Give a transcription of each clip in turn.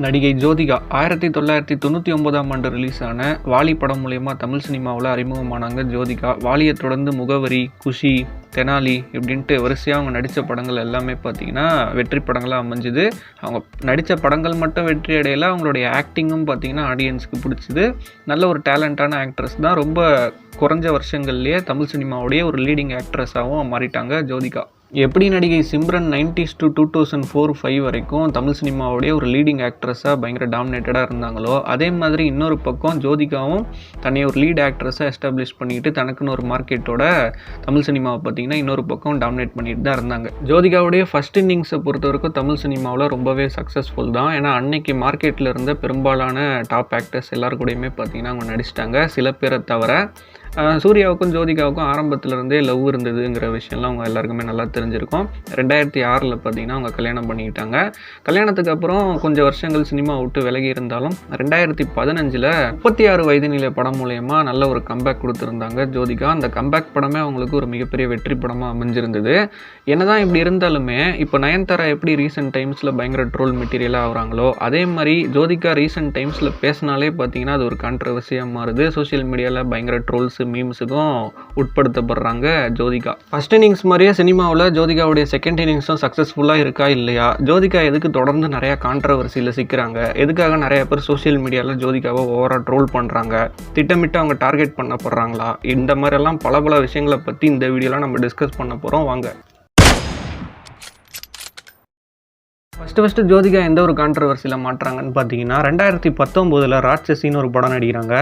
நடிகை ஜோதிகா 1999ஆம் ஆண்டு ரிலீஸ் ஆன வாலி படம் மூலயமா தமிழ் சினிமாவில் அறிமுகமானாங்க. ஜோதிகா வாலியை தொடர்ந்து முகவரி, குஷி, தெனாலி இப்படின்ட்டு வரிசையாக அவங்க நடித்த படங்கள் எல்லாமே பார்த்திங்கன்னா வெற்றி படங்களாக அமைஞ்சுது. அவங்க நடித்த படங்கள் மட்டும் வெற்றி அடையலை, அவங்களுடைய ஆக்டிங்கும் பார்த்திங்கன்னா ஆடியன்ஸுக்கு பிடிச்சிது. நல்ல ஒரு டேலண்டான ஆக்ட்ரஸ் தான். ரொம்ப குறைஞ்ச வருஷங்கள்லேயே தமிழ் சினிமாவுடைய ஒரு லீடிங் ஆக்ட்ரஸாகவும் மாறிட்டாங்க ஜோதிகா. எப்படி நடிகை சிம்ரன் 90s to 2004-05 வரைக்கும் தமிழ் சினிமாவுடைய ஒரு லீடிங் ஆக்ட்ரஸாக பயங்கர டாமினேட்டடாக இருந்தாங்களோ, அதே மாதிரி இன்னொரு பக்கம் ஜோதிகாவும் தன்னை ஒரு லீட் ஆக்ட்ரஸாக எஸ்டாப்ளிஷ் பண்ணிட்டு தனக்குன்னு ஒரு மார்க்கெட்டோட தமிழ் சினிமாவை பார்த்திங்கன்னா இன்னொரு பக்கம் டாமினேட் பண்ணிட்டு தான் இருந்தாங்க. ஜோதிகாவுடைய ஃபர்ஸ்ட் இன்னிங்ஸை பொறுத்த வரைக்கும் தமிழ் சினிமாவில் ரொம்பவே சக்ஸஸ்ஃபுல் தான். ஏன்னா அன்னைக்கு மார்க்கெட்டில் இருந்த பெரும்பாலான டாப் ஆக்டர்ஸ் எல்லாரு கூடயுமே பார்த்திங்கன்னா அவங்க நடிச்சிட்டாங்க, சில பேரை தவிர. சூர்யாவுக்கும் ஜோதிகாவுக்கும் ஆரம்பத்திலேருந்தே லவ் இருந்ததுங்கிற விஷயம்லாம் அவங்க எல்லாருக்குமே நல்லா தெரிஞ்சிருக்கும். 2006 பார்த்திங்கன்னா அவங்க கல்யாணம் பண்ணிக்கிட்டாங்க. கல்யாணத்துக்கு அப்புறம் கொஞ்சம் வருஷங்கள் சினிமா விட்டு விலகி இருந்தாலும் 2015 36 வயது நிலை படம் மூலயமா நல்ல ஒரு கம்பேக் கொடுத்துருந்தாங்க ஜோதிகா. அந்த கம்பேக் படமே அவங்களுக்கு ஒரு மிகப்பெரிய வெற்றி படமாக அமைஞ்சிருந்தது. என்னதான் இப்படி இருந்தாலுமே இப்போ நயன்தாரா எப்படி ரீசெண்ட் டைம்ஸில் பயங்கர ட்ரோல் மெட்டீரியலாக ஆகுறாங்களோ, அதே மாதிரி ஜோதிகா ரீசெண்ட் டைம்ஸில் பேசினாலே பார்த்திங்கன்னா அது ஒரு கான்ட்ரவர்சியாக மாறுது. சோஷியல் மீடியாவில் பயங்கர ட்ரோல்ஸு, மீம்ஸுக்கும் உட்படுத்தப்படுறாங்க ஜோதிகா. ஃபர்ஸ்ட் இன்னிங்ஸ் மாதிரியே சினிமாவில் ஜோதிகாவுடைய செகண்ட் இன்னிங்ஸும் சக்ஸஸ்ஃபுல்லாக இருக்கா இல்லையா, ஜோதிகா எதுக்கு தொடர்ந்து நிறையா கான்ட்ரவர்சியில் சிக்கிறாங்க, எதுக்காக நிறைய பேர் சோஷியல் மீடியாவில் ஜோதிகாவை ஓவராக ட்ரோல் பண்ணுறாங்க, திட்டமிட்டு அவங்க டார்கெட் பண்ணப்படுறாங்களா, இந்த மாதிரிலாம் பல விஷயங்களை பற்றி இந்த வீடியோலாம் நம்ம டிஸ்கஸ் பண்ண போகிறோம். வாங்க. ஃபஸ்ட்டு ஜோதிகா எந்த ஒரு கான்ட்ரவர்சியில் மாட்டுறாங்கன்னு பார்த்தீங்கன்னா 2019 ராட்சசின்னு ஒரு படம் நடிக்கிறாங்க.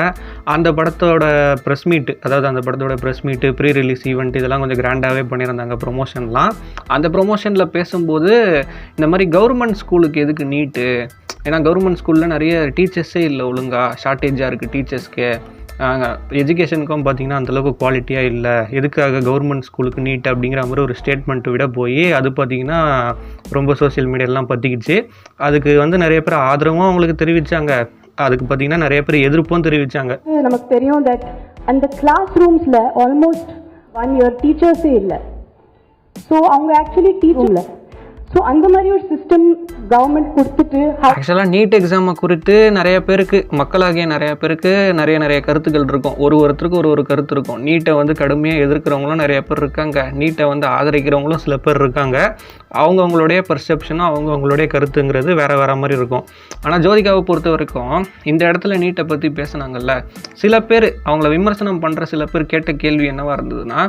அந்த படத்தோட ப்ரெஸ் மீட்டு, அதாவது அந்த படத்தோட ப்ரெஸ் மீட்டு, ப்ரீ ரிலீஸ் ஈவெண்ட் இதெல்லாம் கொஞ்சம் கிராண்டாகவே பண்ணியிருந்தாங்க ப்ரொமோஷன்லாம். அந்த ப்ரொமோஷனில் பேசும்போது இந்த மாதிரி கவர்மெண்ட் ஸ்கூலுக்கு எதுக்கு நீட்டு, ஏன்னா கவர்மெண்ட் ஸ்கூலில் நிறைய டீச்சர்ஸே இல்லை, ஒழுங்காக ஷார்ட்டேஜாக இருக்குது டீச்சர்ஸ்க்கு, எஜுகேஷனுக்கும் பார்த்திங்கன்னா அந்தளவுக்கு குவாலிட்டியாக இல்லை, எதுக்காக கவர்மெண்ட் ஸ்கூலுக்கு நீட் அப்படிங்கிற மாதிரி ஒரு ஸ்டேட்மெண்ட்டு விட போய் அது பார்த்திங்கன்னா ரொம்ப சோஷியல் மீடியாலாம் பற்றிக்கிச்சு. அதுக்கு நிறைய பேர் ஆதரவும் அவங்களுக்கு தெரிவித்தாங்க, அதுக்கு பார்த்திங்கன்னா நிறைய பேர் எதிர்ப்பும் தெரிவித்தாங்க. நமக்கு தெரியும் தட் அந்த கிளாஸ் ரூம்ஸில் ஆல்மோஸ்ட் 1 year டீச்சர்ஸே இல்லை. ஸோ அவங்க ஆக்சுவலி டீச்சர். ஸோ அந்த மாதிரி ஒரு சிஸ்டம் கவர்மெண்ட் கொடுத்துட்டு ஆக்சுவலாக நீட் எக்ஸாமை குறித்து நிறைய பேருக்கு, மக்களாகிய நிறைய பேருக்கு நிறைய கருத்துக்கள் இருக்கும். ஒருத்தருக்கு ஒரு கருத்து இருக்கும். நீட்டை கடுமையாக எதிர்க்கிறவங்களும் நிறைய பேர் இருக்காங்க, நீட்டை ஆதரிக்கிறவங்களும் சில பேர் இருக்காங்க. அவங்கவுங்களுடைய பர்செப்ஷனும் அவங்கவுங்களுடைய கருத்துங்கிறது வேறு மாதிரி இருக்கும். ஆனால் ஜோதிகாவை பொறுத்த வரைக்கும் இந்த இடத்துல நீட்டை பற்றி பேசுனாங்கல்ல, சில பேர் அவங்கள விமர்சனம் பண்ணுற சில பேர் கேட்ட கேள்வி என்னவாக இருந்ததுன்னா,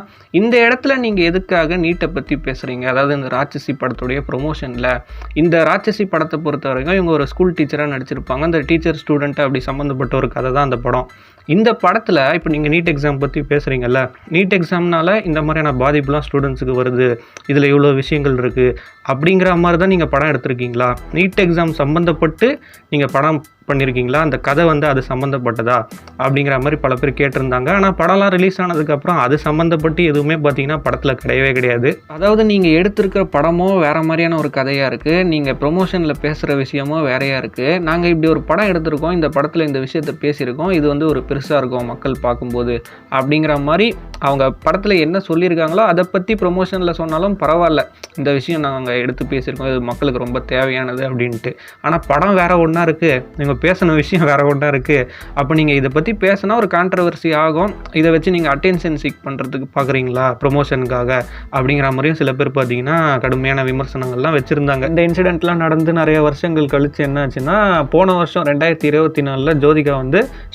இந்த இடத்துல நீங்கள் எதுக்காக நீட்டை பற்றி பேசுகிறீங்க, அதாவது இந்த ராட்சசி படத்துடைய ப்ரொமோஷனில். இந்த ராட்சசி படத்தை பொறுத்த வரைக்கும் இவங்க ஒரு ஸ்கூல் டீச்சராக நடிச்சிருப்பாங்க. அந்த டீச்சர் ஸ்டூடெண்ட்டு அப்படி சம்மந்தப்பட்ட ஒரு கதை தான் அந்த படம். இந்த படத்தில் இப்போ நீங்கள் நீட் எக்ஸாம் பற்றி பேசுகிறீங்கல்ல, நீட் எக்ஸாம்னால இந்த மாதிரியான பாதிப்புலாம் ஸ்டூடெண்ட்ஸுக்கு வருது, இதில் இவ்வளோ விஷயங்கள் இருக்குது அப்படிங்கிற மாதிரி தான் நீங்கள் படம் எடுத்திருக்கீங்களா, நீட் எக்ஸாம் சம்மந்தப்பட்டு நீங்கள் படம் பண்ணியிருக்கீங்களா, அந்த கதை அது சம்மந்தப்பட்டதா அப்படிங்கிற மாதிரி பல பேர் கேட்டிருந்தாங்க. ஆனால் படம்லாம் ரிலீஸ் ஆனதுக்கப்புறம் அது சம்மந்தப்பட்டு எதுவுமே பார்த்தீங்கன்னா படத்தில் கிடையவே கிடையாது. அதாவது நீங்கள் எடுத்திருக்கிற படமோ வேறு மாதிரியான ஒரு கதையாக இருக்குது, நீங்கள் ப்ரொமோஷனில் பேசுகிற விஷயமோ வேறையாக இருக்குது. நாங்கள் இப்படி ஒரு படம் எடுத்திருக்கோம், இந்த படத்தில் இந்த விஷயத்தை பேசியிருக்கோம், இது ஒரு பெருசாக இருக்கும் மக்கள் பார்க்கும்போது அப்படிங்கிற மாதிரி அவங்க படத்தில் என்ன சொல்லியிருக்காங்களோ அதை பற்றி ப்ரொமோஷனில் சொன்னாலும் பரவாயில்ல, இந்த விஷயம் நாங்கள் எடுத்து பேசியிருக்கோம், இது மக்களுக்கு ரொம்ப தேவையானது அப்படின்ட்டு. ஆனால் படம் வேறு ஒன்றா இருக்குது, நீங்கள் பேசின விஷயம் வேறு ஒன்றா இருக்குது. அப்போ நீங்கள் இதை பற்றி பேசினா ஒரு கான்ட்ரவர்சி ஆகும், இதை வச்சு நீங்கள் அட்டென்ஷன் சீக் பண்ணுறதுக்கு பார்க்குறீங்களா ப்ரொமோஷனுக்காக அப்படிங்கிற மாதிரியும் சில பேர் பார்த்தீங்கன்னா கடுமையான விமர்சனங்கள்லாம் வச்சுருந்தாங்க. இந்த இன்சிடெண்ட்லாம் நடந்து நிறைய வருஷங்கள் கழிச்சு என்ன ஆச்சுன்னா, போன வருஷம் 2024 ஜோதிகா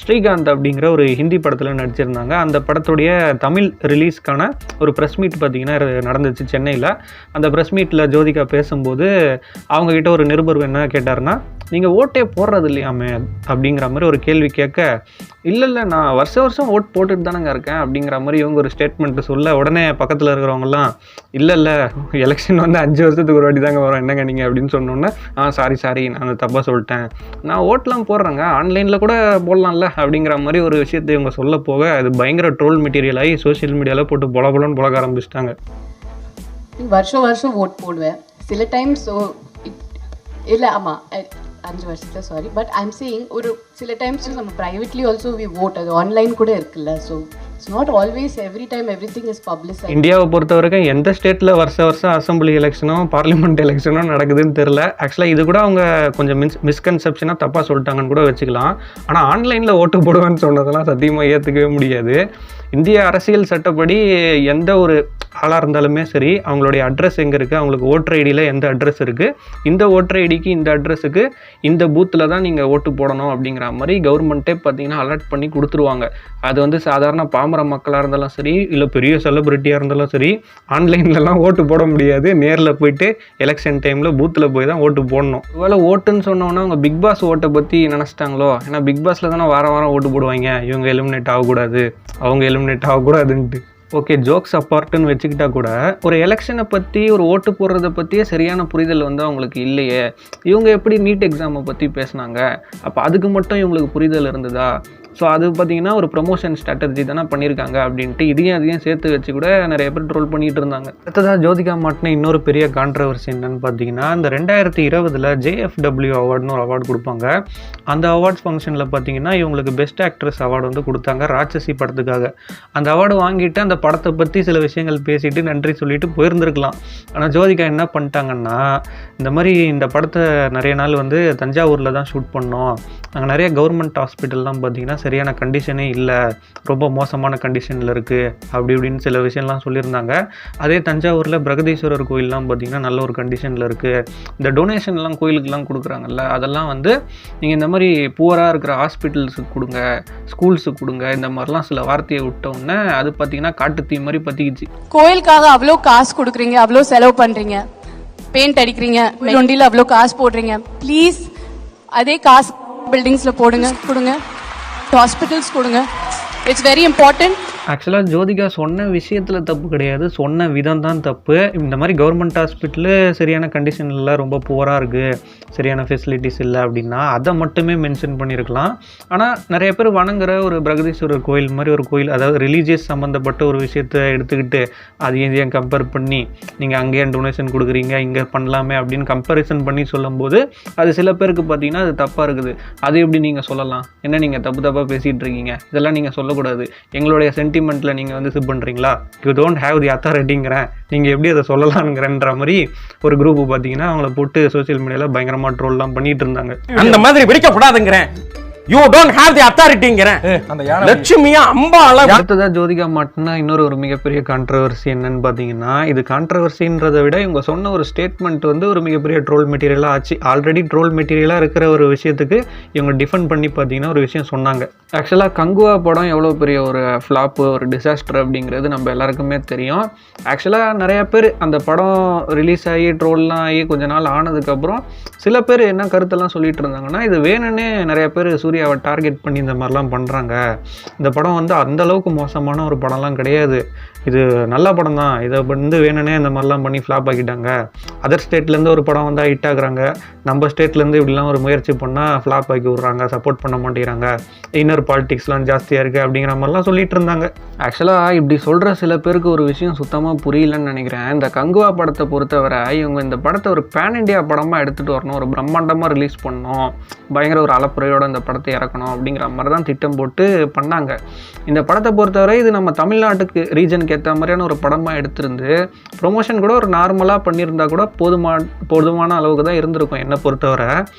ஸ்ரீகாந்த் அப்படிங்கிற ஒரு ஹிந்தி படத்தில் நடிச்சிருந்தாங்க. அந்த படத்துடைய தமிழ் ரிலீஸ்க்கான ஒரு ப்ரெஸ் மீட் பார்த்திங்கன்னா நடந்துச்சு சென்னையில். அந்த ப்ரெஸ் மீட்டில் ஜோதிகா பேசும்போது அவங்கக்கிட்ட ஒரு நிருபர் என்ன கேட்டார்னா, நீங்கள் ஓட்டே போடுறது இல்லையாமே அப்படிங்கிற மாதிரி ஒரு கேள்வி கேட்க, இல்லை நான் வருஷம் ஓட் போட்டுட்டு தானேங்க இருக்கேன் அப்படிங்கிற மாதிரி இவங்க ஒரு ஸ்டேட்மெண்ட்டு சொல்ல, உடனே பக்கத்தில் இருக்கிறவங்கலாம் இல்லை எலெக்ஷன் 5 வருஷத்துக்கு ஒரு வாட்டி தாங்க வரும், என்னங்க நீங்கள் அப்படின்னு சொன்னோன்னே, சாரி நான் தப்பாக சொல்லிட்டேன், நான் ஓட்டெலாம் போடுறேங்க, ஆன்லைனில் கூட போடலாம்ல அப்படிங்கிற மாதிரி ஒரு விஷயத்தை இவங்க சொல்ல போக அது பயங்கர ட்ரோல் மெட்டீரியல் ஆகி சோஷியல் மீடியாவில் போட்டு பொலன்னு புழக்க ஆரம்பிச்சிட்டாங்க. வருஷம் ஓட் போடுவேன் சில டைம்ஸ். இல்லை ஆமாம் 5 வருஷத்தில் சாரி, பட் ஐம் சேயிங் ஒரு சில டைம்ஸ் நம்ம ப்ரைவேட்லி ஆல்சோ வி ஓட், அது ஆன்லைன் கூட இருக்குல்ல. So It's not always every time everything is publicized. இந்தியாவை பொறுத்த வரைக்கும் எந்த ஸ்டேட்டில் வருஷம் அசம்பிளி எலெக்ஷனும் பார்லிமெண்ட் எலெக்ஷனும் நடக்குதுன்னு தெரில. ஆக்சுவலாக இது கூட அவங்க கொஞ்சம் மிஸ்கன்செப்ஷனாக தப்பாக சொல்லிட்டாங்கன்னு கூட வச்சுக்கலாம். ஆனால் ஆன்லைனில் ஓட்டு போடுவேன்னு சொன்னதெல்லாம் சத்தியமாக ஏற்றுக்கவே முடியாது. இந்திய அரசியல் சட்டப்படி எந்த ஒரு ஆளாக இருந்தாலுமே சரி, அவங்களுடைய அட்ரஸ் எங்கே இருக்குது, அவங்களுக்கு ஓட்டர் ஐடியில் எந்த அட்ரஸ் இருக்குது, இந்த ஓட்டர் ஐடிக்கு இந்த அட்ரஸுக்கு இந்த பூத்தில் தான் நீங்கள் ஓட்டு போடணும் அப்படிங்கிற மாதிரி கவர்மெண்ட்டே பார்த்தீங்கன்னா அலர்ட் பண்ணி கொடுத்துருவாங்க. அது வந்து சாதாரண பாமர மக்களாக இருந்தாலும் சரி, இல்லை பெரிய செலிபிரிட்டியாக இருந்தாலும் சரி, ஆன்லைன்லலாம் ஓட்டு போட முடியாது. நேரில் போயிட்டு எலெக்ஷன் டைமில் பூத்தில் போய் தான் ஓட்டு போடணும். ஒருவேளை ஓட்டுன்னு சொன்னோன்னா அவங்க பிக் பாஸ் ஓட்டை பற்றி நினச்சிட்டாங்களோ, ஏன்னா பிக் பாஸில் தானே வாரம் ஓட்டு போடுவாங்க, இவங்க எலிமினேட் ஆகக்கூடாது, அவங்க எலிமினேட் ஆகக்கூடாதுன்ட்டு. ஓகே, ஜோக்ஸ் அப்பார்ட்டுன்னு வச்சுக்கிட்டா கூட ஒரு எலெக்ஷனை பற்றி, ஒரு ஓட்டு போடுறதை பற்றியே சரியான புரிதல் வந்து அவங்களுக்கு இல்லையே. இவங்க எப்படி நீட் எக்ஸாமை பற்றி பேசுனாங்க, அப்போ அதுக்கு மட்டும் இவங்களுக்கு புரிதல் இருந்ததா? ஸோ அது பார்த்தீங்கன்னா ஒரு ப்ரொமோஷன் ஸ்ட்ராட்டஜி தானே பண்ணியிருக்காங்க அப்படின்ட்டு இதையும் சேர்த்து வச்சு கூட நிறைய பேர் ட்ரோல் பண்ணிகிட்டு இருந்தாங்க. அடுத்ததாக ஜோதிகா மாட்டின இன்னொரு பெரிய கான்ட்ரவர்சி என்னன்னு பார்த்தீங்கன்னா, இந்த 2020 JFW அவார்டுன்னு ஒரு அவார்டு கொடுப்பாங்க. அந்த அவார்ட்ஸ் ஃபங்க்ஷனில் பார்த்தீங்கன்னா இவங்களுக்கு பெஸ்ட் ஆக்ட்ரஸ் அவார்டு வந்து கொடுத்தாங்க ராட்சசி படத்துக்காக. அந்த அவார்டு வாங்கிட்டு அந்த படத்தை பற்றி சில விஷயங்கள் பேசிட்டு நன்றி சொல்லிட்டு போயிருந்துருக்கலாம். ஆனால் ஜோதிகா என்ன பண்ணிட்டாங்கன்னா, இந்த மாதிரி இந்த படத்தை நிறைய நாள் வந்து தஞ்சாவூரில் தான் ஷூட் பண்ணோம், அங்கே நிறைய கவர்மெண்ட் ஹாஸ்பிட்டல்லாம் பார்த்தீங்கன்னா சரியான கண்டிஷனே இல்லை, ரொம்ப மோசமான கண்டிஷனில் இருக்குது அப்படி இப்படின்னு சில விஷயம்லாம் சொல்லியிருந்தாங்க. அதே தஞ்சாவூரில் பிரகதீஸ்வரர் கோயிலெலாம் பார்த்திங்கன்னா நல்ல ஒரு கண்டிஷனில் இருக்குது. இந்த டொனேஷன்லாம் கோயிலுக்கெலாம் கொடுக்குறாங்கல்ல, அதெல்லாம் வந்து நீங்கள் இந்த மாதிரி புவராக இருக்கிற ஹாஸ்பிட்டல்ஸுக்கு கொடுங்க, ஸ்கூல்ஸுக்கு கொடுங்க, இந்த மாதிரிலாம் சில வார்த்தையை விட்டோன்னே அது பார்த்திங்கன்னா காட்டு தீ மாதிரி பற்றிக்கிச்சு. கோயிலுக்காக அவ்வளோ காசு கொடுக்குறீங்க, அவ்வளோ செலவு பண்ணுறீங்க, பெயிண்ட் அடிக்கிறீங்க, மெலோண்டியில் அவ்வளோ காசு போடுறீங்க, ப்ளீஸ் அதே காசு பில்டிங்ஸில் கொடுங்க, ஹாஸ்பிட்டல்ஸ் கொடுங்க. It's very important. ஆக்சுவலாக ஜோதிகா சொன்ன விஷயத்தில் தப்பு கிடையாது, சொன்ன விதம் தான் தப்பு. இந்த மாதிரி கவர்மெண்ட் ஹாஸ்பிட்டலு சரியான கண்டிஷனில் ரொம்ப புவராக இருக்குது, சரியான ஃபெசிலிட்டிஸ் இல்லை அப்படின்னா அதை மட்டுமே மென்ஷன் பண்ணியிருக்கலாம். ஆனால் நிறைய பேர் வணங்குற ஒரு பிரகதீஸ்வரர் கோயில் மாதிரி ஒரு கோயில், அதாவது ரிலீஜியஸ் சம்மந்தப்பட்ட ஒரு விஷயத்தை எடுத்துக்கிட்டு அதையும் இதையும் கம்பேர் பண்ணி நீங்கள் அங்கேயே டொனேஷன் கொடுக்குறீங்க, இங்கே பண்ணலாமே அப்படின்னு கம்பேரிசன் பண்ணி சொல்லும்போது அது சில பேருக்கு பார்த்தீங்கன்னா அது தப்பாக இருக்குது. அது எப்படி நீங்கள் சொல்லலாம்? என்ன நீங்கள் தப்பாக பேசிகிட்டு இருக்கீங்க, இதெல்லாம் நீங்கள் சொல்லக்கூடாது, எங்களுடைய சென்டிமெண்ட்டில் நீங்கள் வந்து இது பண்ணுறீங்களா, யூ டோன்ட் ஹேவ் தி அத்தாரிட்டிங்கிறேன், நீங்கள் எப்படி அதை சொல்லலாம்ங்கிறன்ற மாதிரி ஒரு குரூப் பார்த்தீங்கன்னா அவங்கள போட்டு சோசியல் மீடியாவில் பயங்கரமாக ட்ரோல்லாம் பண்ணிட்டு இருந்தாங்க. அந்த மாதிரி வெடிக்கக்கூடாதுங்கிறேன், யூ டோன்ட் ஹேவ் தி அத்தாரிட்டிங்கிறேன். லட்சுமியா அம்பாள. அடுத்ததா ஜோதிகா மாட்டினா இன்னொரு ஒரு மிகப்பெரிய கான்ட்ரவர்சி என்னன்னு பார்த்தீங்கன்னா, இது கான்ட்ரவர்சின்றதை விட இவங்க சொன்ன ஒரு ஸ்டேட்மெண்ட் வந்து ஒரு மிகப்பெரிய ட்ரோல் மெட்டீரியலாக ஆச்சு. ஆல்ரெடி ட்ரோல் மெட்டீரியலாக இருக்கிற ஒரு விஷயத்துக்கு இவங்க டிஃபெண்ட் பண்ணி பார்த்தீங்கன்னா ஒரு விஷயம் சொன்னாங்க. ஆக்சுவலாக கங்குவா படம் எவ்வளோ பெரிய ஒரு ஃப்ளாப்பு, ஒரு டிசாஸ்டர் அப்படிங்கிறது நம்ம எல்லாருக்குமே தெரியும். ஆக்சுவலாக நிறையா பேர் அந்த படம் ரிலீஸ் ஆகி ட்ரோல்லாம் ஆகி கொஞ்ச நாள் ஆனதுக்கப்புறம் சில பேர் என்ன கருத்தெல்லாம் சொல்லிட்டு இருந்தாங்கன்னா, இது வேணும்னே நிறைய பேர் சூர்யாவை டார்கெட் பண்ணி இந்த மாதிரிலாம் பண்ணுறாங்க, இந்த படம் வந்து அந்தளவுக்கு மோசமான ஒரு படம்லாம் கிடையாது, இது நல்ல படம் தான், இதை வந்து வேணும்னே இந்த மாதிரிலாம் பண்ணி ஃப்ளாப் ஆக்கிட்டாங்க, அதர் ஸ்டேட்லேருந்து ஒரு படம் வந்தால் ஹிட் ஆகுறாங்க, நம்ம ஸ்டேட்லேருந்து இப்படிலாம் ஒரு முயற்சி பண்ணால் ஃப்ளாப் ஆக்கி விட்றாங்க, சப்போர்ட் பண்ண மாட்டேங்கிறாங்க, இன்னர் பாலிடிக்ஸ்லாம் ஜாஸ்தியாக இருக்குது அப்படிங்கிற மாதிரிலாம் சொல்லிட்டு இருந்தாங்க. ஆக்சுவலாக இப்படி சொல்கிற சில பேருக்கு ஒரு விஷயம் சுத்தமாக புரியலன்னு நினைக்கிறேன். இந்த கங்குவா படத்தை பொறுத்தவரை இவங்க இந்த படத்தை ஒரு பேன் இண்டியா படமாக எடுத்துகிட்டு வரணும், ஒரு பிரம்மாண்டமாக ரிலீஸ் பண்ணணும், பயங்கர ஒரு அலப்புறையோட இந்த படத்தை இறக்கணும் அப்படிங்கிற மாதிரி தான் திட்டம் போட்டு பண்ணாங்க. இந்த படத்தை பொறுத்தவரை இது நம்ம தமிழ்நாட்டுக்கு ரீஜனுக்கு ஏற்ற மாதிரியான ஒரு படமாக எடுத்திருந்து ப்ரொமோஷன் கூட ஒரு நார்மலாக பண்ணியிருந்தா கூட போதுமான அளவுக்கு தான் இருந்திருக்கும் என்னை பொறுத்தவரை.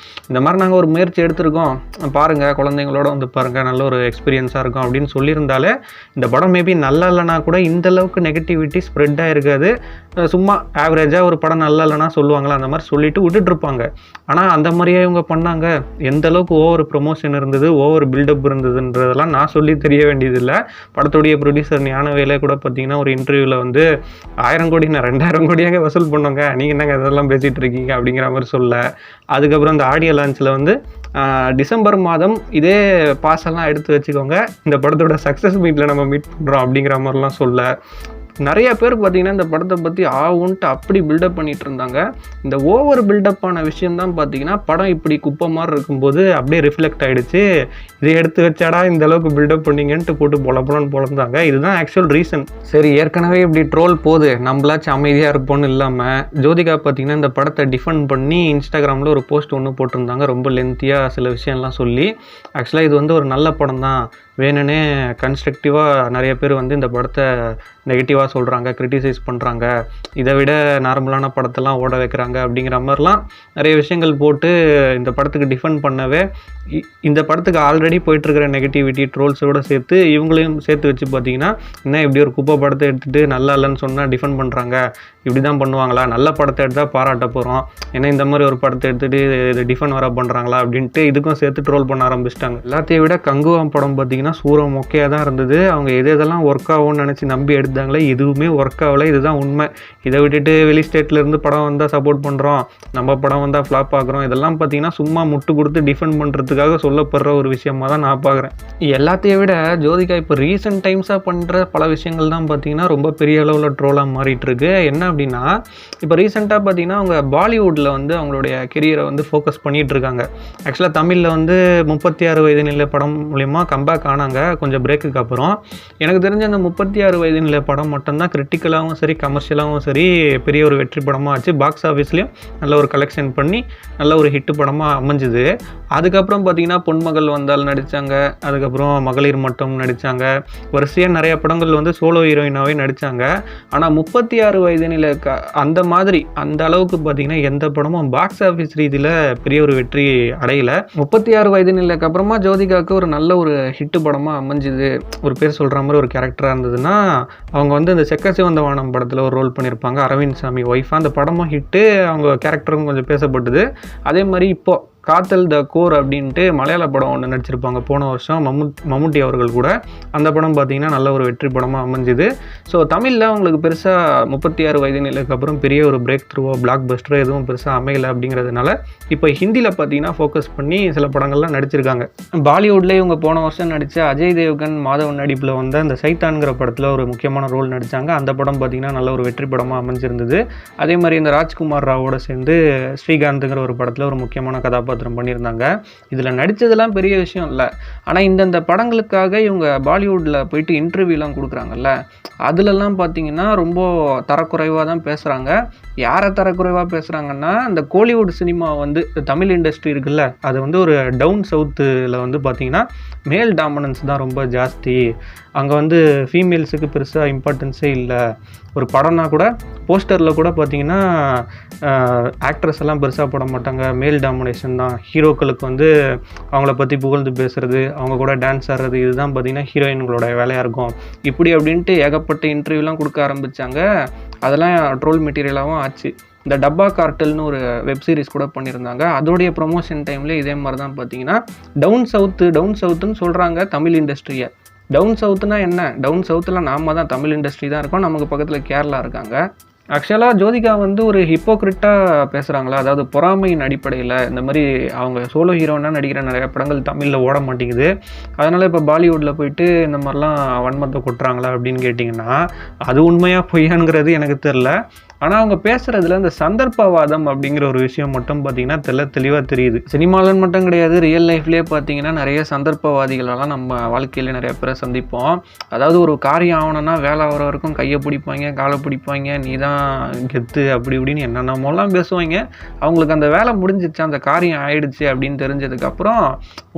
இந்த மாதிரி நாங்கள் ஒரு முயற்சி எடுத்திருக்கோம், பாருங்கள் குழந்தைங்களோட வந்து பாருங்கள், நல்ல ஒரு எக்ஸ்பீரியன்ஸாக இருக்கும் அப்படின்னு சொல்லியிருந்தாலே இந்த படம் மேபி நல்லா இல்லைனா கூட இந்த அளவுக்கு நெகட்டிவிட்டி ஸ்ப்ரெட் ஆகிருக்காது. சும்மா ஆவரேஜாக ஒரு படம் நல்லா இல்லைனா சொல்லுவாங்களா, அந்த மாதிரி சொல்லிட்டு விட்டுட்ருப்பாங்க. ஆனால் அந்த மாதிரியே இவங்க பண்ணாங்க. எந்த அளவுக்கு ஓவர் ப்ரொமோஷன் இருந்தது, ஓவர் பில்டப் இருந்ததுன்றதெல்லாம் நான் சொல்லி தெரிய வேண்டியதில்லை. படத்துடைய ப்ரொடியூசர் ஞானவேலே கூட பார்த்தீங்கன்னா ஒரு இன்டர்வியூவில் வந்து 1000 கோடி நான் 2000 கோடியாக வசூல் பண்ணோங்க, நீங்கள் என்னங்க இதெல்லாம் பேசிகிட்டு இருக்கீங்க அப்படிங்கிற மாதிரி சொல்ல. அதுக்கப்புறம் இந்த ஆடியோ லான்ச்சில் வந்து டிசம்பர் மாதம் இதே பாஸெல்லாம் எடுத்து வச்சுக்கோங்க, இந்த படத்தோட சக்ஸஸ் மீட்டில் நம்ம மீட் பண்ணுறோம் அப்படிங்கிற மாதிரிலாம் சொல்ல. நிறைய பேர் பார்த்தீங்கன்னா இந்த படத்தை பற்றி ஆகுன்ட்டு அப்படி பில்டப் பண்ணிட்டு இருந்தாங்க. இந்த ஓவர் பில்டப்பான விஷயம்தான் பார்த்தீங்கன்னா படம் இப்படி குப்பை மாதிரி இருக்கும்போது அப்படியே ரிஃப்ளெக்ட் ஆகிடுச்சு. இதை எடுத்து வச்சாடா இந்த அளவுக்கு பில்டப் பண்ணிங்கன்ட்டு போட்டு பொலப்பலன்னு பொழந்தாங்க. இதுதான் ஆக்சுவல் ரீசன். சரி, ஏற்கனவே இப்படி ட்ரோல் போகுது, நம்மளாச்சும் அமைதியாக இருப்போன்னு இல்லாமல் ஜோதிகா பார்த்தீங்கன்னா இந்த படத்தை டிஃபெண்ட் பண்ணி இன்ஸ்டாகிராமில் ஒரு போஸ்ட் ஒன்று போட்டிருந்தாங்க, ரொம்ப லென்த்தியாக சில விஷயம்லாம் சொல்லி. ஆக்சுவலாக இது வந்து ஒரு நல்ல படம் தான், வேணும்னே கன்ஸ்ட்ரக்டிவாக நிறைய பேர் வந்து இந்த படத்தை நெகட்டிவாக சொல்கிறாங்க, கிரிட்டிசைஸ் பண்ணுறாங்க, இதை விட நார்மலான படத்தெல்லாம் ஓட வைக்கிறாங்க அப்படிங்கிற மாதிரிலாம் நிறைய விஷயங்கள் போட்டு இந்த படத்துக்கு டிஃபெண்ட் பண்ணவே இந்த படத்துக்கு ஆல்ரெடி போயிட்டுருக்கிற நெகட்டிவிட்டி ட்ரோல்ஸோடு சேர்த்து இவங்களையும் சேர்த்து வச்சு பார்த்தீங்கன்னா என்ன இப்படி ஒரு குப்பை படத்தை எடுத்துகிட்டு நல்லா இல்லைன்னு சொன்னால் டிஃபெண்ட் பண்ணுறாங்க, இப்படி தான் பண்ணுவாங்களா, நல்ல படத்தை எடுத்தால் பாராட்ட போகிறோம், ஏன்னா இந்த மாதிரி ஒரு படத்தை எடுத்துகிட்டு இது டிஃபெண்ட் வர பண்ணுறாங்களா அப்படின்ட்டு இதுக்கும் சேர்த்து ட்ரோல் பண்ண ஆரம்பிச்சிட்டாங்க. எல்லாத்தையும் விட கங்குவம் படம் பார்த்தீங்கன்னா சூரம் மொக்கையாக தான் இருந்தது. அவங்க எதெல்லாம் ஒர்க் ஆகும்னு நினச்சி நம்பி எடுத்தாங்களே எதுவுமே ஒர்க் ஆகலை, இதுதான் உண்மை. இதை விட்டுட்டு வெளி ஸ்டேட்லேருந்து படம் வந்தால் சப்போர்ட் பண்ணுறோம், நம்ம படம் வந்தால் ஃப்ளாப் ஆகுறோம், இதெல்லாம் பார்த்தீங்கன்னா சும்மா முட்டு கொடுத்து டிஃபெண்ட் பண்ணுறதுக்காக சொல்லப்படுற ஒரு விஷயமாக தான் நான் பார்க்குறேன். எல்லாத்தையும் விட ஜோதிகா இப்போ ரீசெண்ட் டைம்ஸாக பண்ணுற பல விஷயங்கள் தான் பார்த்தீங்கன்னா ரொம்ப பெரிய அளவில் ட்ரோலாக மாறிட்டு இருக்கு. என்ன அப்படின்னா இப்போ ரீசெண்டாக பார்த்தீங்கன்னா அவங்க பாலிவுட்டில் வந்து அவங்களுடைய கெரியரை வந்து ஃபோக்கஸ் பண்ணிகிட்டு இருக்காங்க. ஆக்சுவலாக தமிழில் வந்து 36 வயது நிலை படம் மூலிமா கம்பேக் ஆனாங்க கொஞ்சம் பிரேக்குக்கு அப்புறம். எனக்கு தெரிஞ்ச அந்த 36 வயது நிலை படம் மட்டும்தான் கிரிட்டிக்கலாகவும் சரி கமர்ஷியலாகவும் சரி பெரிய ஒரு வெற்றி படமாக ஆச்சு. பாக்ஸ் ஆஃபீஸ்லேயும் நல்ல ஒரு கலெக்ஷன் பண்ணி நல்ல ஒரு ஹிட்டு படமாக அமைஞ்சுது. அதுக்கப்புறம் பார்த்தீங்கன்னா பொன்மகள் வந்தால் நடித்தாங்க, அதுக்கப்புறம் மகளிர் மட்டும் நடித்தாங்க, வரிசையாக நிறைய படங்கள் வந்து சோலோ ஹீரோயினாகவே நடித்தாங்க. ஆனால் 36 வயது நிலை அந்த மாதிரி அந்த அளவுக்கு பார்த்தீங்கன்னா எந்த படமும் பாக்ஸ் ஆஃபீஸ் ரீதியில் பெரிய ஒரு வெற்றி அடையலை. 36 வயது நிலைக்கு அப்புறமா ஜோதிகாவுக்கு ஒரு நல்ல ஒரு ஹிட்டு படமாக அமைஞ்சுது. ஒரு பேர் சொல்கிற மாதிரி ஒரு கேரக்டராக இருந்ததுன்னா அவங்க வந்து இந்த செக்க சிவந்த வானம் படத்தில் ஒரு ரோல் பண்ணியிருப்பாங்க, அரவிந்த் சாமி ஒய்ஃபாக. அந்த படமும் ஹிட்டு, அவங்க கேரக்டரும் கொஞ்சம் பேசப்பட்டது. அதே மாதிரி இப்போது காத்தல் த கோர் அப்படின்ட்டு மலையாள படம் ஒன்று நடிச்சிருப்பாங்க போன வருஷம் மம்முட்டி அவர்கள் கூட. அந்த படம் பார்த்தீங்கன்னா நல்ல ஒரு வெற்றி படமாக அமைஞ்சுது. ஸோ தமிழில் அவங்களுக்கு பெருசாக 36 வயது நிலைக்கு அப்புறம் பெரிய ஒரு பிரேக் த்ரூவோ பிளாக் பஸ்டரோ எதுவும் பெருசாக அமையலை. அப்படிங்கிறதுனால இப்போ ஹிந்தியில் பார்த்தீங்கன்னா ஃபோக்கஸ் பண்ணி சில படங்கள்லாம் நடிச்சிருக்காங்க. பாலிவுட்லேயே இவங்க போன வருஷம் நடித்த அஜய் தேவ்கன் மாதவன் நடிப்பில் வந்த அந்த சைத்தான்கிற படத்தில் ஒரு முக்கியமான ரோல் நடித்தாங்க. அந்த படம் பார்த்தீங்கன்னா நல்ல ஒரு வெற்றி படமாக அமைஞ்சிருந்தது. அதே மாதிரி இந்த ராஜ்குமார் ராவோட சேர்ந்து ஸ்ரீகாந்த்ங்கிற ஒரு படத்தில் ஒரு முக்கியமான கதாபாத்திரம் பண்ணியிருந்தாங்க. இதில் நடித்ததெல்லாம் பெரிய விஷயம் இல்லை. ஆனால் இந்தந்த படங்களுக்காக இவங்க பாலிவுட்டில் போயிட்டு இன்டர்வியூலாம் கொடுக்குறாங்கல்ல, அதுலலாம் பார்த்தீங்கன்னா ரொம்ப தரக்குறைவாக தான் பேசுகிறாங்க. யாரை தரக்குறைவாக பேசுகிறாங்கன்னா இந்த கோலிவுட் சினிமா வந்து தமிழ் இண்டஸ்ட்ரி இருக்குல்ல, அது வந்து ஒரு டவுன் சவுத்தில் வந்து பார்த்திங்கன்னா மேல் டாமினன்ஸ் தான் ரொம்ப ஜாஸ்தி. அங்கே வந்து ஃபீமேல்ஸுக்கு பெருசாக இம்பார்ட்டன்ஸே இல்லை. ஒரு படம்னா கூட போஸ்டரில் கூட பார்த்திங்கன்னா ஆக்ட்ரஸ் எல்லாம் பெருசாக போட மாட்டாங்க, மேல் டாமினேஷன் தான். ஹீரோக்களுக்கு வந்து அவங்கள பற்றி புகழ்ந்து பேசுகிறது, அவங்க கூட டான்ஸ் ஆடுறது, இதுதான் பார்த்திங்கன்னா ஹீரோயின்களோட வேலையாக இருக்கும். இப்படி அப்படின்ட்டு ஏகப்பட்ட இன்டர்வியூலாம் கொடுக்க ஆரம்பித்தாங்க. அதெல்லாம் ட்ரோல் மெட்டீரியலாகவும் ஆச்சு. இந்த டப்பா கார்ட்டல்னு ஒரு வெப் சீரிஸ் கூட பண்ணியிருந்தாங்க. அதோடைய ப்ரொமோஷன் டைம்லேயே இதே மாதிரி தான் பார்த்தீங்கன்னா டவுன் சவுத்துன்னு சொல்கிறாங்க தமிழ் இண்டஸ்ட்ரியை. டவுன் சவுத்துனா என்ன? டவுன் சவுத்தில் நாம தான் தமிழ் இண்டஸ்ட்ரி தான் இருக்கோம், நமக்கு பக்கத்தில் கேரளா இருக்காங்க. ஆக்சுவலாக ஜோதிகா வந்து ஒரு ஹிப்போக்ரிட்டாக பேசுகிறாங்களா, அதாவது பொறாமையின் அடிப்படையில் இந்த மாதிரி அவங்க சோலோ ஹீரோனாக நடிக்கிற நிறைய படங்கள் தமிழில் ஓட மாட்டேங்குது, அதனால் இப்போ பாலிவுட்டில் போயிட்டு இந்த மாதிரிலாம் வன்மத்தை கொட்டுறாங்களா அப்படின்னு கேட்டிங்கன்னா அது உண்மையாக பொய்யாங்கிறது எனக்கு தெரில. ஆனால் அவங்க பேசுகிறதுல இந்த சந்தர்ப்பவாதம் அப்படிங்கிற ஒரு விஷயம் மட்டும் பார்த்திங்கன்னா தெளிவாக தெரியுது. சினிமாலன்னு மட்டும் கிடையாது, ரியல் லைஃப்லேயே பார்த்திங்கன்னா நிறைய சந்தர்ப்பவாதிகளெல்லாம் நம்ம வாழ்க்கையில் நிறைய பேரை சந்திப்போம். அதாவது ஒரு காரியம் ஆகணும்னா வேலை ஆகிற வரைக்கும் கையை பிடிப்பாங்க, காலை பிடிப்பாங்க, நீ தான் கெத்து அப்படி இப்படின்னு என்னென்னமோலாம் பேசுவாங்க. அவங்களுக்கு அந்த வேலை முடிஞ்சிச்சு, அந்த காரியம் ஆயிடுச்சு அப்படின்னு தெரிஞ்சதுக்கப்புறம்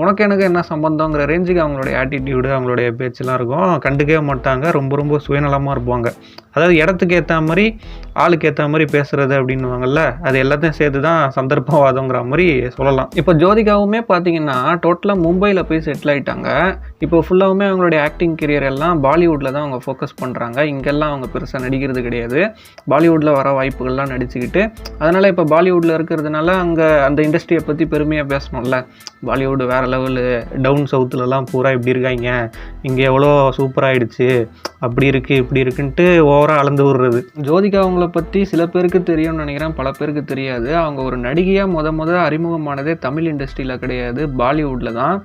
உனக்கு எனக்கு என்ன சம்பந்தங்கிற ரேஞ்சுக்கு அவங்களுடைய ஆட்டிடியூடு அவங்களுடைய பேச்செல்லாம் இருக்கும். கண்டுக்கவே மாட்டாங்க, ரொம்ப சுயநலமாக இருப்பாங்க. அதாவது இடத்துக்கு ஏற்ற மாதிரி ஆளுக்கு ஏற்ற மாதிரி பேசுறது அப்படின்வாங்கல்ல, அது எல்லாத்தையும் சேர்த்து தான் சந்தர்ப்பவாதங்கிற மாதிரி சொல்லலாம். இப்போ ஜோதிகாவுமே பார்த்தீங்கன்னா டோட்டலாக மும்பையில் போய் செட்டில் ஆகிட்டாங்க. இப்போ ஃபுல்லாகவுமே அவங்களுடைய ஆக்டிங் கெரியர் எல்லாம் பாலிவுட்டில் தான் அவங்க ஃபோக்கஸ் பண்ணுறாங்க. இங்கெல்லாம் அவங்க பெருசாக நடிக்கிறது கிடையாது. பாலிவுட்டில் வர வாய்ப்புகள்லாம் நடிச்சுக்கிட்டு, அதனால் இப்போ பாலிவுட்டில் இருக்கிறதுனால அங்கே அந்த இண்டஸ்ட்ரியை பற்றி பெருமையாக பேசணும்ல. பாலிவுட் வேறு லெவலு, டவுன் சவுத்துலலாம் பூரா இப்படி இருக்காங்க, இங்கே எவ்வளோ சூப்பராகிடுச்சு, அப்படி இருக்குது இப்படி இருக்குன்ட்டு ஓவராக அளந்து விடுறது. ஜோதிகா அவங்கள பற்றி சில பேருக்கு தெரியும்னு நினைக்கிறேன், பல பேருக்கு தெரியாது. அவங்க ஒரு நடிகையாக முத அறிமுகமானதே தமிழ் இண்டஸ்ட்ரியில் கிடையாது, பாலிவுட்டில் தான்.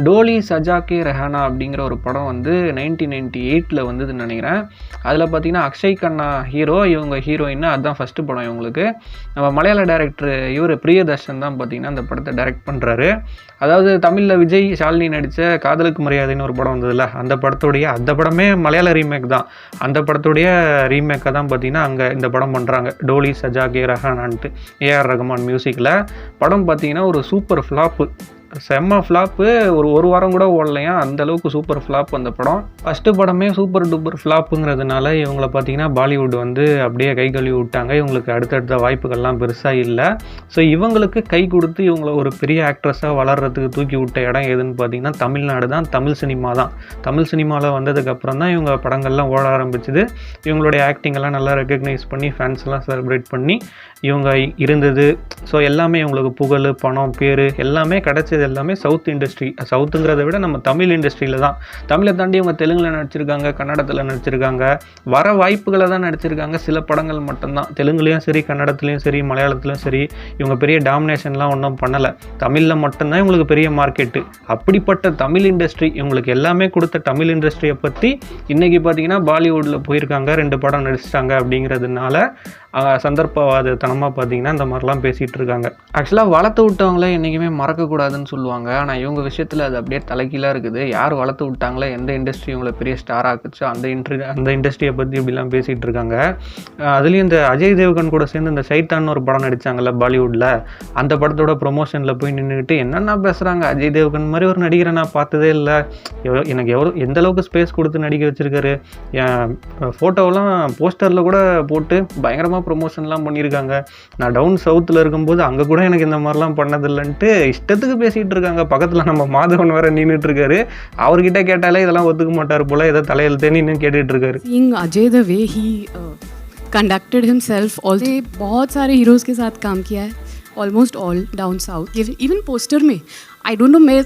டோலி சஜாக்கே ரெஹானா அப்படிங்கிற ஒரு படம் வந்து 1998 வந்ததுன்னு நினைக்கிறேன். அதில் பார்த்தீங்கன்னா அக்ஷய் கண்ணா ஹீரோ, இவங்க ஹீரோயின். அதுதான் ஃபஸ்ட்டு படம் இவங்களுக்கு. நம்ம மலையாள டைரக்டர் இவர் பிரியதர்ஷன் தான் பார்த்தீங்கன்னா அந்த படத்தை டைரக்ட் பண்ணுறாரு. அதாவது தமிழில் விஜய் ஷாலினி நடித்த காதலுக்கு மரியாதைன்னு ஒரு படம் வந்ததில்ல, அந்த படமே மலையாள ரீமேக் தான். அந்த படத்துடைய ரீமேக்கை தான் பார்த்தீங்கன்னா அங்கே இந்த படம் பண்ணுறாங்க, டோலி சஜாக்கே ரெஹானான்ட்டு. ஏஆர் ரஹ்மான் மியூசிக்கில். படம் பார்த்தீங்கன்னா ஒரு சூப்பர் ஃப்ளாப்பு. செம்ம ஃப்ளாப்பு. ஒரு வாரம் கூட ஓடலையா, அந்தளவுக்கு சூப்பர் ஃப்ளாப் அந்த படம். ஃபஸ்ட்டு படமே சூப்பர் டூப்பர் ஃப்ளாப்புங்கிறதுனால இவங்கள பார்த்தீங்கன்னா பாலிவுட் வந்து அப்படியே கை கழுவி விட்டாங்க. இவங்களுக்கு அடுத்தடுத்த வாய்ப்புகள்லாம் பெருசாக இல்லை. ஸோ இவங்களுக்கு கை கொடுத்து இவங்கள ஒரு பெரிய ஆக்ட்ரஸாக வளர்கிறதுக்கு தூக்கி விட்ட இடம் எதுன்னு பார்த்தீங்கன்னா தமிழ்நாடு தான், தமிழ் சினிமா தான். தமிழ் சினிமாவில் வந்ததுக்கப்புறம் தான் இவங்க படங்கள்லாம் ஓட ஆரம்பிச்சுது. இவங்களுடைய ஆக்டிங்கெல்லாம் நல்லா ரெக்கக்னைஸ் பண்ணி ஃபேன்ஸ்லாம் செலிப்ரேட் பண்ணி இவங்க இருந்தது. ஸோ எல்லாமே இவங்களுக்கு புகழ், பணம், பேர் எல்லாமே கிடைச்சது எல்லாமே சவுத் இண்டஸ்ட்ரி. சவுத்துங்கிறத விட நம்ம தமிழ் இண்டஸ்ட்ரியில் தான். தமிழை தாண்டி இவங்க தெலுங்கில் நடிச்சிருக்காங்க, கன்னடத்தில் நடிச்சிருக்காங்க, வர வாய்ப்புகளை தான் நடிச்சிருக்காங்க. சில படங்கள் மட்டும்தான். தெலுங்குலேயும் சரி, கன்னடத்துலேயும் சரி, மலையாளத்துலையும் சரி இவங்க பெரிய டாமினேஷன்லாம் ஒன்றும் பண்ணலை. தமிழில் மட்டும்தான் இவங்களுக்கு பெரிய மார்க்கெட்டு. அப்படிப்பட்ட தமிழ் இண்டஸ்ட்ரி இவங்களுக்கு எல்லாமே கொடுத்த தமிழ் இண்டஸ்ட்ரியை பற்றி இன்றைக்கி பார்த்தீங்கன்னா பாலிவுட்டில் போயிருக்காங்க, 2 படம் நடிச்சிட்டாங்க. அப்படிங்கிறதுனால சந்தர்ப்பவாதத்தனமாக பார்த்தீங்கன்னா இந்த மாதிரிலாம் பேசிகிட்டு இருக்காங்க. ஆக்சுவலாக வளர்த்து விட்டவங்களே என்றைக்குமே மறக்கக்கூடாதுன்னு சொல்லுவாங்க. ஆனால் இவங்க விஷயத்தில் அது அப்படியே தலைக்கீழாக இருக்குது. யார் வளர்த்து விட்டாங்களோ, எந்த இண்டஸ்ட்ரி இவங்களை பெரிய ஸ்டார் ஆக்குச்சோ அந்த இண்டஸ்ட்ரியை பற்றி இப்படிலாம் பேசிகிட்டு இருக்காங்க. அதுலேயும் இந்த அஜய் தேவ்கன் கூட சேர்ந்து இந்த சைத்தான்னு ஒரு படம் நடித்தாங்கல்ல பாலிவுட்டில், அந்த படத்தோட ப்ரொமோஷனில் போய் நின்றுக்கிட்டு என்னென்ன பேசுகிறாங்க. அஜய் தேவ்கன் மாதிரி ஒரு நடிகரை நான் பார்த்ததே இல்லை, எனக்கு எந்த அளவுக்கு ஸ்பேஸ் கொடுத்து நடிக்க வச்சுருக்காரு, என் ஃபோட்டோவெல்லாம் போஸ்டரில் கூட போட்டு பயங்கரமாக ப்ரொமோஷன்லாம் பண்ணியிருக்காங்க. நான் டவுன் சவுத்தில் இருக்கும்போது அங்கே கூட எனக்கு இந்த மாதிரிலாம் பண்ணதில்லைன்ட்டு இஷ்டத்துக்கு பேசிகிட்டு இருக்காங்க. பக்கத்தில் நம்ம மாதவன் வேறு நின்றுட்டு இருக்காரு. அவர்கிட்ட கேட்டாலே இதெல்லாம் ஒத்துக்க மாட்டார் போல், ஏதோ தலையெழுத்தேன்னு இன்னும் கேட்டுட்டு இருக்காரு. Ajay the way he conducted himself, also बहुत सारे हीरोज़ के साथ काम किया है, almost all down south. Even poster में आई डोंट नो, मैं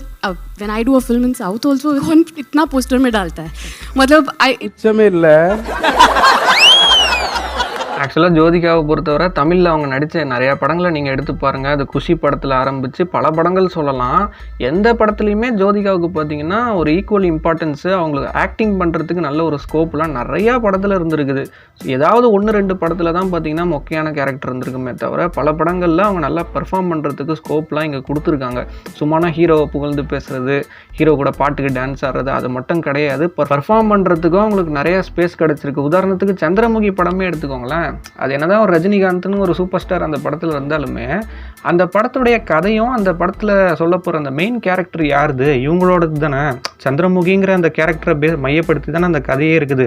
when I do a film in south also कौन इतना पोस्टर में डालता है, मतलब இச்சமே இல்லை. ஆக்சுவலாக ஜோதிகாவை பொறுத்தவரை தமிழில் அவங்க நடித்த நிறையா படங்களை நீங்கள் எடுத்து பாருங்கள். அது குஷி படத்தில் ஆரம்பித்து பல படங்கள் சொல்லலாம். எந்த படத்துலையுமே ஜோதிகாவுக்கு பார்த்தீங்கன்னா ஒரு ஈக்குவல் இம்பார்ட்டன்ஸு, அவங்களுக்கு ஆக்டிங் பண்ணுறதுக்கு நல்ல ஒரு ஸ்கோப்லாம் நிறையா படத்தில் இருந்திருக்குது. ஏதாவது 1-2 படத்தில் தான் பார்த்தீங்கன்னா மொக்கையான கேரக்டர் இருந்திருக்குமே தவிர பல படங்களில் அவங்க நல்லா பெர்ஃபார்ம் பண்ணுறதுக்கு ஸ்கோப்லாம் இங்கே கொடுத்துருக்காங்க. சும்மானா ஹீரோவை புகழ்ந்து பேசுகிறது, ஹீரோ கூட பாட்டுக்கு டான்ஸ் ஆடுறது, அது மட்டும் கிடையாது. பெர்ஃபார்ம் பண்ணுறதுக்கும் அவங்களுக்கு நிறையா ஸ்பேஸ் கிடச்சிருக்கு. உதாரணத்துக்கு சந்திரமுகி படமே எடுத்துக்கோங்களேன். அது என்னதான் ஒரு ரஜினிகாந்த்னு ஒரு சூப்பர் ஸ்டார் அந்த படத்தில் இருந்தாலுமே அந்த படத்துடைய கதையும் அந்த படத்தில் சொல்ல போகிற அந்த மெயின் கேரக்டர் யாருது, இவங்களோடது தானே. சந்திரமுகிங்கிற அந்த கேரக்டரை மையப்படுத்தி தானே அந்த கதையே இருக்குது.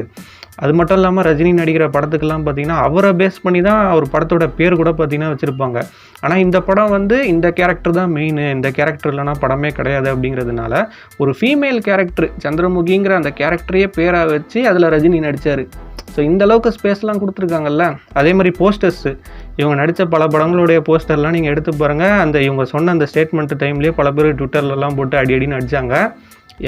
அது மட்டும் இல்லாமல் ரஜினி நடிக்கிற படத்துக்கெல்லாம் பார்த்தீங்கன்னா அவரை பேஸ் பண்ணி தான் அவர் படத்தோட பேர் கூட பார்த்தீங்கன்னா வச்சுருப்பாங்க. ஆனால் இந்த படம் வந்து இந்த கேரக்டர் தான் மெயின், இந்த கேரக்டர் இல்லைனா படமே கிடையாது. அப்படிங்கிறதுனால ஒரு ஃபீமேல் கேரக்டர் சந்திரமுகிங்கிற அந்த கேரக்டரையே பேராக வச்சு அதில் ரஜினி நடித்தார். ஸோ இந்த அளவுக்கு ஸ்பேஸ்லாம் கொடுத்துருக்காங்கல்ல. அதே மாதிரி போஸ்டர்ஸு, இவங்க நடித்த பல படங்களுடைய போஸ்டர்லாம் நீங்கள் எடுத்து பாருங்கள். அந்த இவங்க சொன்ன அந்த ஸ்டேட்மெண்ட்டு டைம்லேயே பல பேர் ட்விட்டர்லலாம் போட்டு அடின்னு அடித்தாங்க.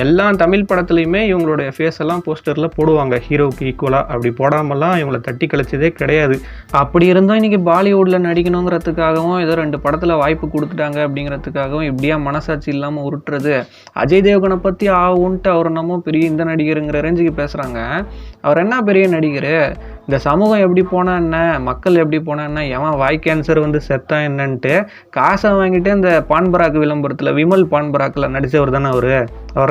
எல்லா தமிழ் படத்துலையுமே இவங்களுடைய ஃபேஸ் எல்லாம் போஸ்டரில் போடுவாங்க ஹீரோவுக்கு ஈக்குவலாக. அப்படி போடாமலாம் இவங்களை தட்டி கழிச்சதே கிடையாது. அப்படி இருந்தும் இன்றைக்கி பாலிவுட்டில் நடிக்கணுங்கிறதுக்காகவும் ஏதோ 2 படத்தில் வாய்ப்பு கொடுத்துட்டாங்க அப்படிங்கிறதுக்காகவும் இப்படியா மனசாட்சி இல்லாமல் உருட்டுறது. அஜய் தேவ்கனை பற்றி ஆகுன்ட்டு அவர் என்னமோ பெரிய இந்த நடிகருங்கிற ரேஞ்சுக்கு பேசுகிறாங்க. அவர் என்ன பெரிய நடிகர், இந்த சமூகம் எப்படி போனால் என்ன, மக்கள் எப்படி போனால் என்ன, எவன் வாய் கேன்சர் வந்து செத்தா என்னன்ட்டு காசை வாங்கிட்டு இந்த பான்பராக் விளம்பரத்தில் விமல் பான்பராக்கில் நடித்தவர் தானே அவர்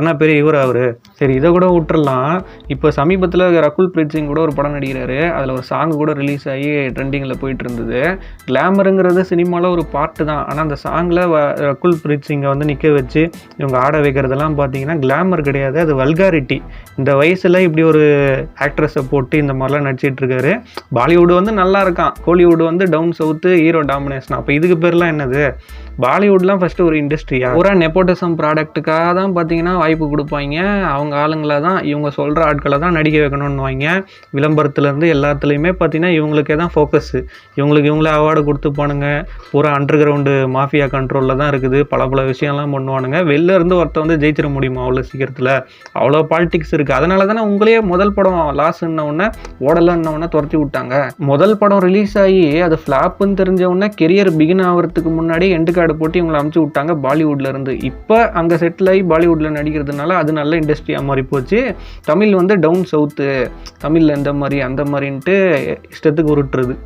என்ன பெரிய இவர் அவர். சரி, இதை கூட விட்டுறலாம். இப்போ சமீபத்தில் ரகுல் பிரீத் சிங் கூட ஒரு படம் நடிக்கிறாரு. அதில் ஒரு சாங் கூட ரிலீஸ் ஆகி ட்ரெண்டிங்கில் போயிட்டு இருந்தது. கிளாமருங்கிறது சினிமாவில் ஒரு பார்ட்டு தான். ஆனால் அந்த சாங்கில் ரகுல் பிரீத் சிங்கை வந்து நிற்க வச்சு இவங்க ஆட வைக்கிறதெல்லாம் பார்த்தீங்கன்னா கிளாமர் கிடையாது, அது வல்காரிட்டி. இந்த வயசில் இப்படி ஒரு ஆக்ட்ரஸை போட்டு இந்த மாதிரிலாம் நடிச்சிட்டு இருக்காரு. பாலிவுட் வந்து நல்லா இருக்கான், கோலிவுட் வந்து டவுன் சவுத்து, ஹீரோ டாமினேஷன். அப்போ இதுக்கு பேர்லாம் என்னது? பாலிவுட்லாம் ஃபஸ்ட்டு ஒரு இண்டஸ்ட்ரியா, ஒரு நெப்போட்டிசம் ப்ராடக்ட்டுக்காக தான் பார்த்தீங்கன்னா வாய்ப்பு கொடுப்பாங்க. அவங்க ஆளுங்களை தான், இவங்க சொல்கிற ஆட்களை தான் நடிக்க வைக்கணும்னு வாங்க. விளம்பரத்துலேருந்து எல்லாத்துலேயுமே பார்த்தீங்கன்னா இவங்களுக்கே தான் ஃபோக்கஸ்ஸு. இவங்களே அவார்டு கொடுத்துப்பானுங்க. பூரா அண்டர் கிரவுண்டு மாஃபியா கண்ட்ரோலில் தான் இருக்குது. பல விஷயம்லாம் பண்ணுவானுங்க. வெளில இருந்து ஒருத்த வந்து ஜெயிச்சிட முடியுமா அவ்வளோ சீக்கிரத்தில்? அவ்வளோ பாலிடிக்ஸ் இருக்குது. அதனால தானே உங்களையே முதல் படம் லாஸ்ன்னொன்னே ஓடலன்னொன்னே துரத்தி விட்டாங்க. முதல் படம் ரிலீஸ் ஆகி அது ஃப்ளாப்புன்னு தெரிஞ்ச உடனே கெரியர் பிகின் ஆகிறதுக்கு முன்னாடி எண்டு கார்டு போட்டு இவங்களை அமுச்சு விட்டாங்க பாலிவுட்ல இருந்து. இப்போ அங்கே செட்டில் ஆகி பாலிவுட்ல நடிக்கிறதுனால அது நல்ல இண்டஸ்ட்ரியாக மாறி போச்சு. தமிழ் வந்து டவுன் சவுத்து, தமிழில் இந்த மாதிரி அந்த மாதிரின்ட்டு இஷ்டத்துக்கு உருட்டுறது.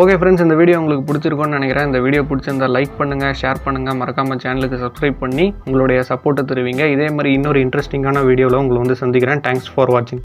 ஓகே ஃப்ரெண்ட்ஸ், இந்த வீடியோ உங்களுக்கு பிடிச்சிருக்கோன்னு நினைக்கிறேன். இந்த வீடியோ பிடிச்சிருந்தா லைக் பண்ணுங்கள், ஷேர் பண்ணுங்கள், மறக்காமல் சேனலுக்கு சப்ஸ்கிரைப் பண்ணி உங்களுடைய சப்போர்ட்டை தருவீங்க. இதே மாதிரி இன்னொரு இன்ட்ரெஸ்டிங்கான வீடியோவில் உங்களை வந்து சந்திக்கிறேன். தேங்க்ஸ் ஃபார் வாட்சிங்.